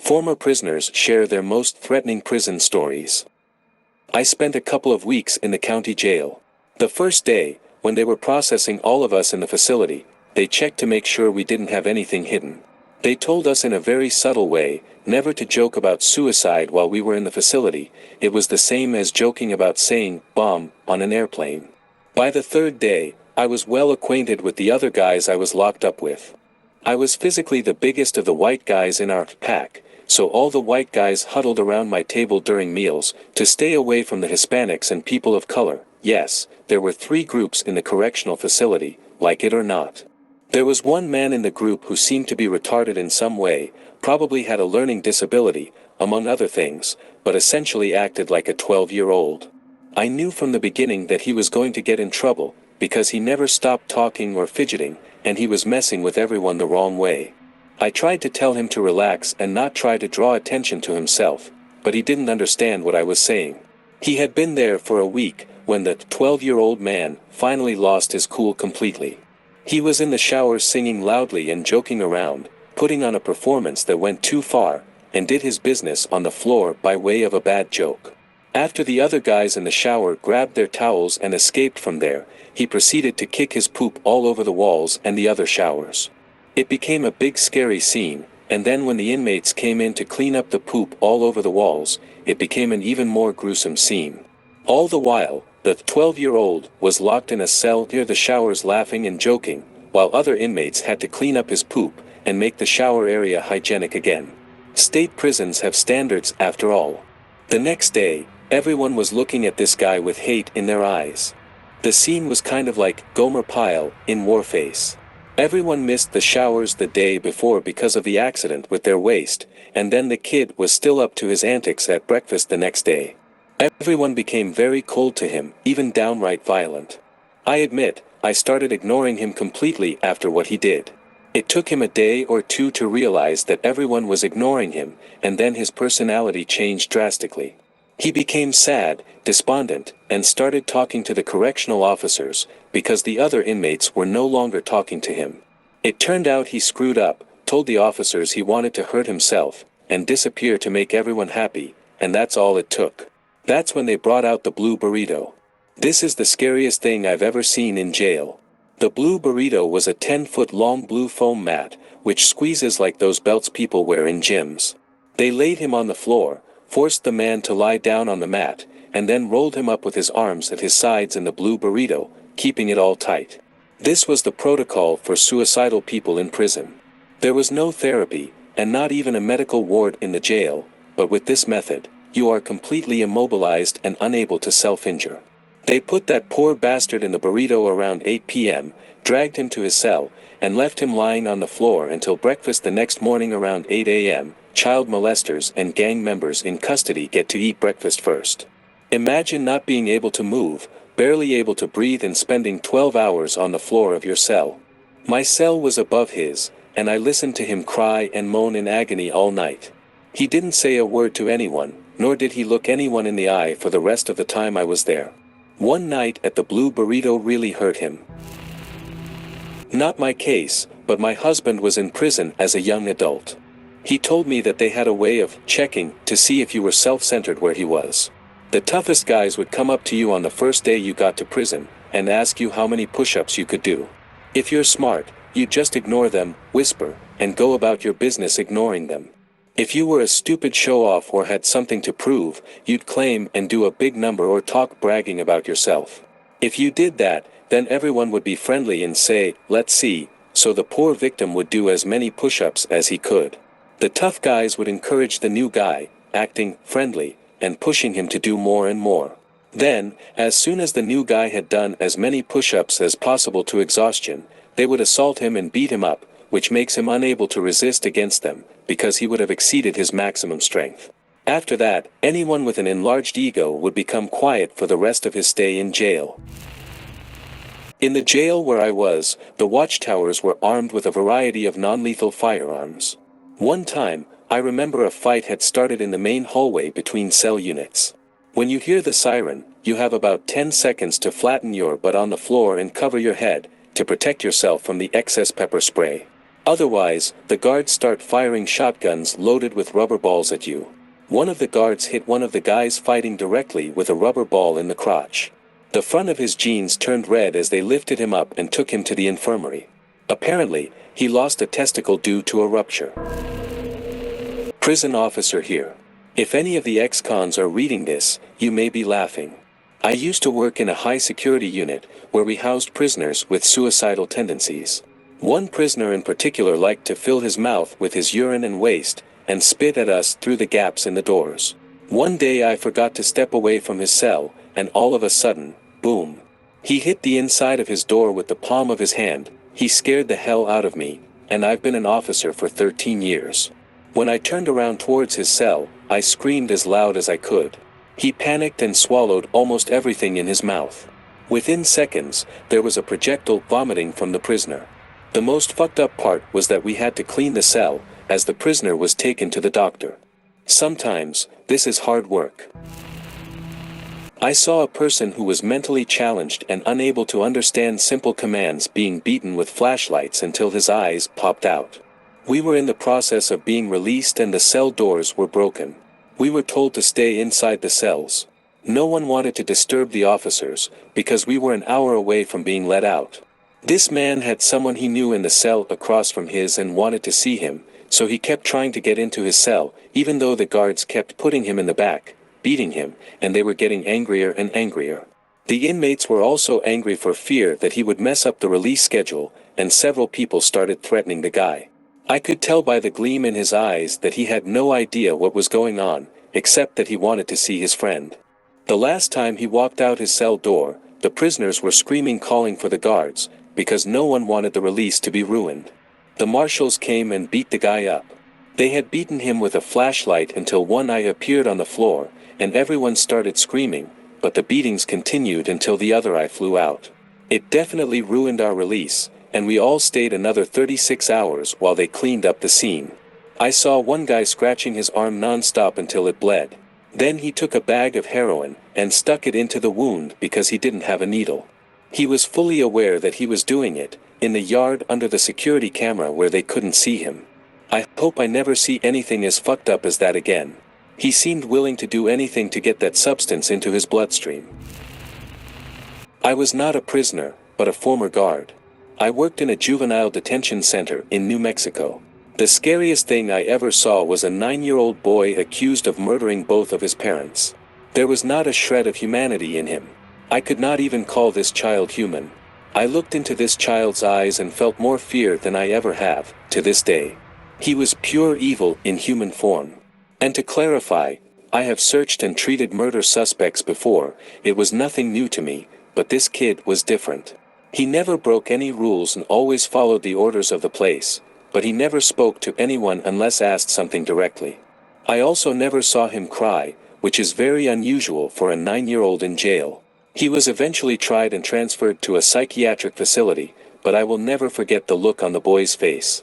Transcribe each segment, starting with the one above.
Former prisoners share their most threatening prison stories. I spent a couple of weeks in the county jail. The first day, when they were processing all of us in the facility, they checked to make sure we didn't have anything hidden. They told us in a very subtle way, never to joke about suicide while we were in the facility. It was the same as joking about saying bomb on an airplane. By the third day, I was well acquainted with the other guys I was locked up with. I was physically the biggest of the white guys in our pack, so all the white guys huddled around my table during meals, to stay away from the Hispanics and people of color. Yes, there were 3 groups in the correctional facility, like it or not. There was one man in the group who seemed to be retarded in some way, probably had a learning disability, among other things, but essentially acted like a 12-year-old. I knew from the beginning that he was going to get in trouble, because he never stopped talking or fidgeting, and he was messing with everyone the wrong way. I tried to tell him to relax and not try to draw attention to himself, but he didn't understand what I was saying. He had been there for a week, when the 12-year-old man finally lost his cool completely. He was in the shower singing loudly and joking around, putting on a performance that went too far, and did his business on the floor by way of a bad joke. After the other guys in the shower grabbed their towels and escaped from there, he proceeded to kick his poop all over the walls and the other showers. It became a big scary scene, and then when the inmates came in to clean up the poop all over the walls, it became an even more gruesome scene. All the while, the 12-year-old was locked in a cell near the showers laughing and joking, while other inmates had to clean up his poop and make the shower area hygienic again. State prisons have standards after all. The next day, everyone was looking at this guy with hate in their eyes. The scene was kind of like Gomer Pyle in Warface. Everyone missed the showers the day before because of the accident with their waste, and then the kid was still up to his antics at breakfast the next day. Everyone became very cold to him, even downright violent. I admit, I started ignoring him completely after what he did. It took him a day or two to realize that everyone was ignoring him, and then his personality changed drastically. He became sad, despondent, and started talking to the correctional officers, because the other inmates were no longer talking to him. It turned out he screwed up, told the officers he wanted to hurt himself, and disappear to make everyone happy, and that's all it took. That's when they brought out the blue burrito. This is the scariest thing I've ever seen in jail. The blue burrito was a 10-foot long blue foam mat, which squeezes like those belts people wear in gyms. They laid him on the floor, forced the man to lie down on the mat, and then rolled him up with his arms at his sides in the blue burrito, keeping it all tight. This was the protocol for suicidal people in prison. There was no therapy, and not even a medical ward in the jail, but with this method, you are completely immobilized and unable to self-injure. They put that poor bastard in the burrito around 8 p.m., dragged him to his cell, and left him lying on the floor until breakfast the next morning around 8 a.m. Child molesters and gang members in custody get to eat breakfast first. Imagine not being able to move, barely able to breathe, and spending 12 hours on the floor of your cell. My cell was above his, and I listened to him cry and moan in agony all night. He didn't say a word to anyone, nor did he look anyone in the eye for the rest of the time I was there. One night at the blue burrito really hurt him. Not my case, but my husband was in prison as a young adult. He told me that they had a way of checking to see if you were self-centered where he was. The toughest guys would come up to you on the first day you got to prison, and ask you how many push-ups you could do. If you're smart, you just ignore them, whisper, and go about your business ignoring them. If you were a stupid show-off or had something to prove, you'd claim and do a big number or talk bragging about yourself. If you did that, then everyone would be friendly and say, "Let's see," so the poor victim would do as many push-ups as he could. The tough guys would encourage the new guy, acting friendly, and pushing him to do more and more. Then, as soon as the new guy had done as many push-ups as possible to exhaustion, they would assault him and beat him up, which makes him unable to resist against them, because he would have exceeded his maximum strength. After that, anyone with an enlarged ego would become quiet for the rest of his stay in jail. In the jail where I was, the watchtowers were armed with a variety of non-lethal firearms. One time, I remember a fight had started in the main hallway between cell units. When you hear the siren, you have about 10 seconds to flatten your butt on the floor and cover your head, to protect yourself from the excess pepper spray. Otherwise, the guards start firing shotguns loaded with rubber balls at you. One of the guards hit one of the guys fighting directly with a rubber ball in the crotch. The front of his jeans turned red as they lifted him up and took him to the infirmary. Apparently, he lost a testicle due to a rupture. Prison officer here. If any of the ex-cons are reading this, you may be laughing. I used to work in a high-security unit, where we housed prisoners with suicidal tendencies. One prisoner in particular liked to fill his mouth with his urine and waste, and spit at us through the gaps in the doors. One day I forgot to step away from his cell, and all of a sudden, boom. He hit the inside of his door with the palm of his hand. He scared the hell out of me, and I've been an officer for 13 years. When I turned around towards his cell, I screamed as loud as I could. He panicked and swallowed almost everything in his mouth. Within seconds, there was a projectile vomiting from the prisoner. The most fucked up part was that we had to clean the cell, as the prisoner was taken to the doctor. Sometimes, this is hard work. I saw a person who was mentally challenged and unable to understand simple commands being beaten with flashlights until his eyes popped out. We were in the process of being released and the cell doors were broken. We were told to stay inside the cells. No one wanted to disturb the officers, because we were an hour away from being let out. This man had someone he knew in the cell across from his and wanted to see him, so he kept trying to get into his cell, even though the guards kept putting him in the back, beating him, and they were getting angrier and angrier. The inmates were also angry for fear that he would mess up the release schedule, and several people started threatening the guy. I could tell by the gleam in his eyes that he had no idea what was going on, except that he wanted to see his friend. The last time he walked out his cell door, the prisoners were screaming calling for the guards, because no one wanted the release to be ruined. The marshals came and beat the guy up. They had beaten him with a flashlight until one eye appeared on the floor, and everyone started screaming, but the beatings continued until the other eye flew out. It definitely ruined our release, and we all stayed another 36 hours while they cleaned up the scene. I saw one guy scratching his arm non-stop until it bled. Then he took a bag of heroin and stuck it into the wound because he didn't have a needle. He was fully aware that he was doing it, in the yard under the security camera where they couldn't see him. I hope I never see anything as fucked up as that again. He seemed willing to do anything to get that substance into his bloodstream. I was not a prisoner, but a former guard. I worked in a juvenile detention center in New Mexico. The scariest thing I ever saw was a 9-year-old boy accused of murdering both of his parents. There was not a shred of humanity in him. I could not even call this child human. I looked into this child's eyes and felt more fear than I ever have, to this day. He was pure evil in human form. And to clarify, I have searched and treated murder suspects before. It was nothing new to me, but this kid was different. He never broke any rules and always followed the orders of the place, but he never spoke to anyone unless asked something directly. I also never saw him cry, which is very unusual for a 9-year-old in jail. He was eventually tried and transferred to a psychiatric facility, but I will never forget the look on the boy's face.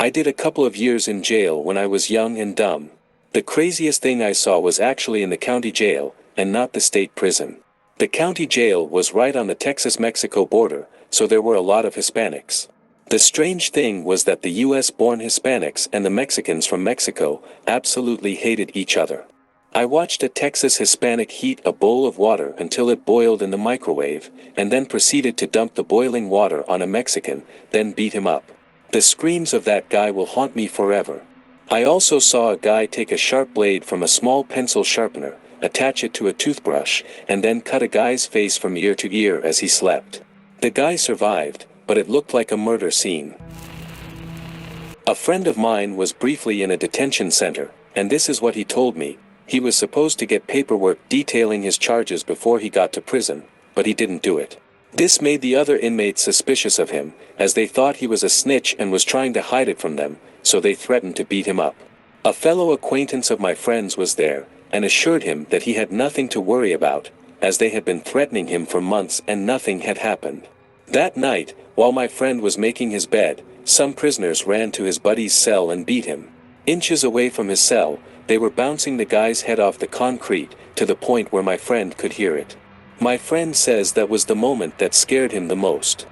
I did a couple of years in jail when I was young and dumb. The craziest thing I saw was actually in the county jail, and not the state prison. The county jail was right on the Texas-Mexico border, so there were a lot of Hispanics. The strange thing was that the US-born Hispanics and the Mexicans from Mexico absolutely hated each other. I watched a Texas Hispanic heat a bowl of water until it boiled in the microwave, and then proceeded to dump the boiling water on a Mexican, then beat him up. The screams of that guy will haunt me forever. I also saw a guy take a sharp blade from a small pencil sharpener, attach it to a toothbrush, and then cut a guy's face from ear to ear as he slept. The guy survived, but it looked like a murder scene. A friend of mine was briefly in a detention center, and this is what he told me. He was supposed to get paperwork detailing his charges before he got to prison, but he didn't do it. This made the other inmates suspicious of him, as they thought he was a snitch and was trying to hide it from them, so they threatened to beat him up. A fellow acquaintance of my friend's was there, and assured him that he had nothing to worry about, as they had been threatening him for months and nothing had happened. That night, while my friend was making his bed, some prisoners ran to his buddy's cell and beat him. Inches away from his cell, they were bouncing the guy's head off the concrete, to the point where my friend could hear it. My friend says that was the moment that scared him the most.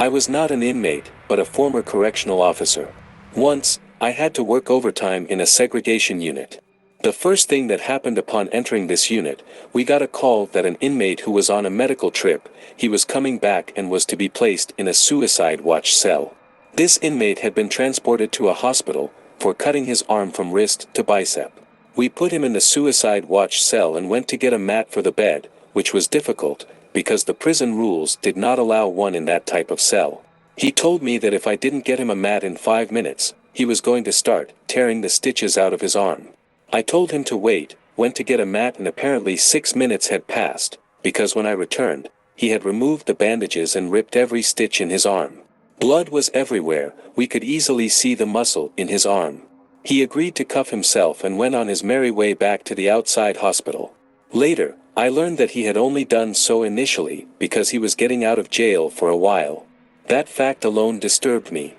I was not an inmate, but a former correctional officer. Once, I had to work overtime in a segregation unit. The first thing that happened upon entering this unit, we got a call that an inmate who was on a medical trip, he was coming back and was to be placed in a suicide watch cell. This inmate had been transported to a hospital for cutting his arm from wrist to bicep. We put him in the suicide watch cell and went to get a mat for the bed, which was difficult, because the prison rules did not allow one in that type of cell. He told me that if I didn't get him a mat in 5 minutes, he was going to start tearing the stitches out of his arm. I told him to wait, went to get a mat, and apparently 6 minutes had passed, because when I returned, he had removed the bandages and ripped every stitch in his arm. Blood was everywhere, we could easily see the muscle in his arm. He agreed to cuff himself and went on his merry way back to the outside hospital. Later, I learned that he had only done so initially because he was getting out of jail for a while. That fact alone disturbed me.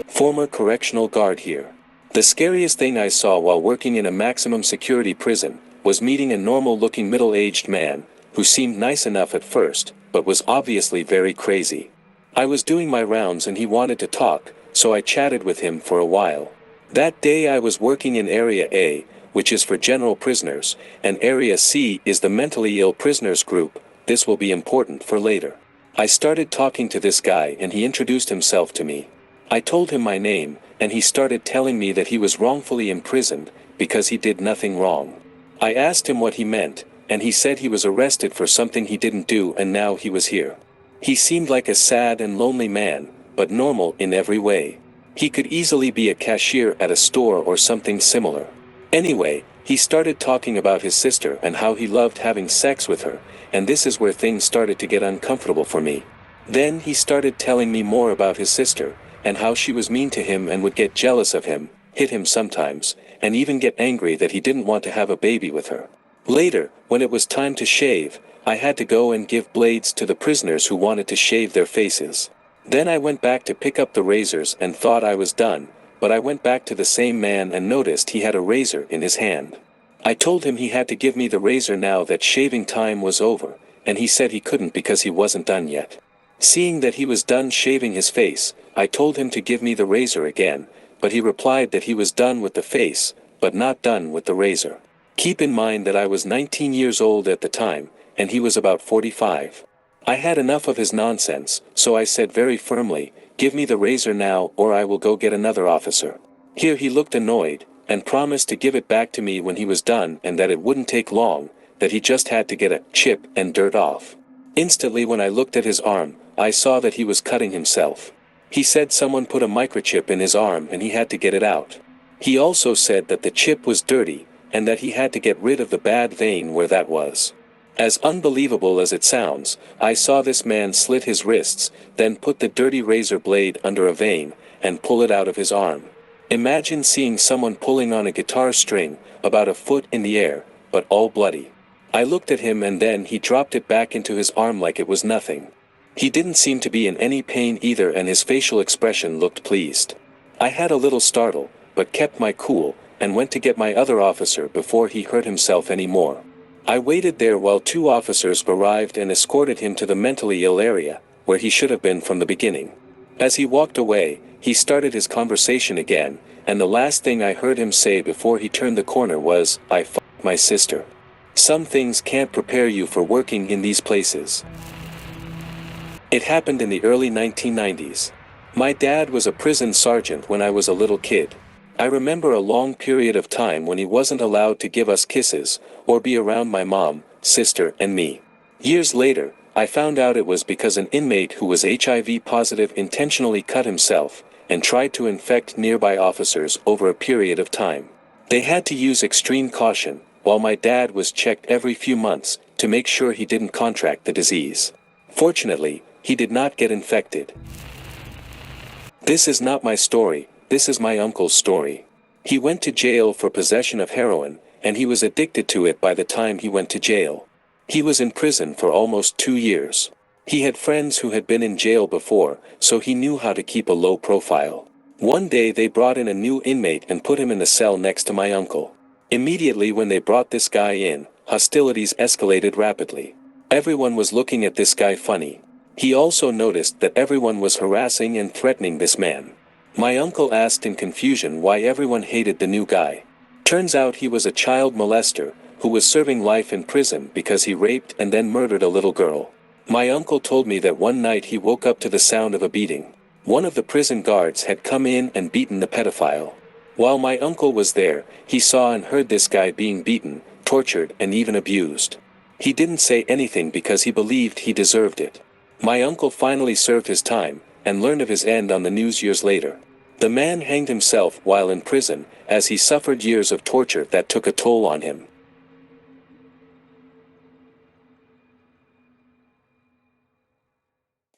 Former correctional guard here. The scariest thing I saw while working in a maximum security prison was meeting a normal-looking middle-aged man who seemed nice enough at first, but was obviously very crazy. I was doing my rounds and he wanted to talk, so I chatted with him for a while. That day I was working in Area A, which is for general prisoners, and Area C is the mentally ill prisoners group. This will be important for later. I started talking to this guy and he introduced himself to me. I told him my name, and he started telling me that he was wrongfully imprisoned because he did nothing wrong. I asked him what he meant, and he said he was arrested for something he didn't do and now he was here. He seemed like a sad and lonely man, but normal in every way. He could easily be a cashier at a store or something similar. Anyway, he started talking about his sister and how he loved having sex with her, and this is where things started to get uncomfortable for me. Then he started telling me more about his sister, and how she was mean to him and would get jealous of him, hit him sometimes, and even get angry that he didn't want to have a baby with her. Later, when it was time to shave, I had to go and give blades to the prisoners who wanted to shave their faces. Then I went back to pick up the razors and thought I was done, but I went back to the same man and noticed he had a razor in his hand. I told him he had to give me the razor now that shaving time was over, and he said he couldn't because he wasn't done yet. Seeing that he was done shaving his face, I told him to give me the razor again, but he replied that he was done with the face, but not done with the razor. Keep in mind that I was 19 years old at the time, and he was about 45. I had enough of his nonsense, so I said very firmly, "Give me the razor now or I will go get another officer." Here he looked annoyed, and promised to give it back to me when he was done and that it wouldn't take long, that he just had to get a chip and dirt off. Instantly when I looked at his arm, I saw that he was cutting himself. He said someone put a microchip in his arm and he had to get it out. He also said that the chip was dirty, and that he had to get rid of the bad vein where that was. As unbelievable as it sounds, I saw this man slit his wrists, then put the dirty razor blade under a vein, and pull it out of his arm. Imagine seeing someone pulling on a guitar string, about a foot in the air, but all bloody. I looked at him and then he dropped it back into his arm like it was nothing. He didn't seem to be in any pain either and his facial expression looked pleased. I had a little startle, but kept my cool, and went to get my other officer before he hurt himself any more. I waited there while 2 officers arrived and escorted him to the mentally ill area, where he should have been from the beginning. As he walked away, he started his conversation again, and the last thing I heard him say before he turned the corner was, "I f***ed my sister." Some things can't prepare you for working in these places. It happened in the early 1990s. My dad was a prison sergeant when I was a little kid. I remember a long period of time when he wasn't allowed to give us kisses, or be around my mom, sister and me. Years later, I found out it was because an inmate who was HIV positive intentionally cut himself, and tried to infect nearby officers over a period of time. They had to use extreme caution, while my dad was checked every few months, to make sure he didn't contract the disease. Fortunately, he did not get infected. This is not my story, this is my uncle's story. He went to jail for possession of heroin, and he was addicted to it by the time he went to jail. He was in prison for almost 2 years. He had friends who had been in jail before, so he knew how to keep a low profile. One day they brought in a new inmate and put him in the cell next to my uncle. Immediately when they brought this guy in, hostilities escalated rapidly. Everyone was looking at this guy funny. He also noticed that everyone was harassing and threatening this man. My uncle asked in confusion why everyone hated the new guy. Turns out he was a child molester, who was serving life in prison because he raped and then murdered a little girl. My uncle told me that one night he woke up to the sound of a beating. One of the prison guards had come in and beaten the pedophile. While my uncle was there, he saw and heard this guy being beaten, tortured and even abused. He didn't say anything because he believed he deserved it. My uncle finally served his time, and learned of his end on the news years later. The man hanged himself while in prison, as he suffered years of torture that took a toll on him.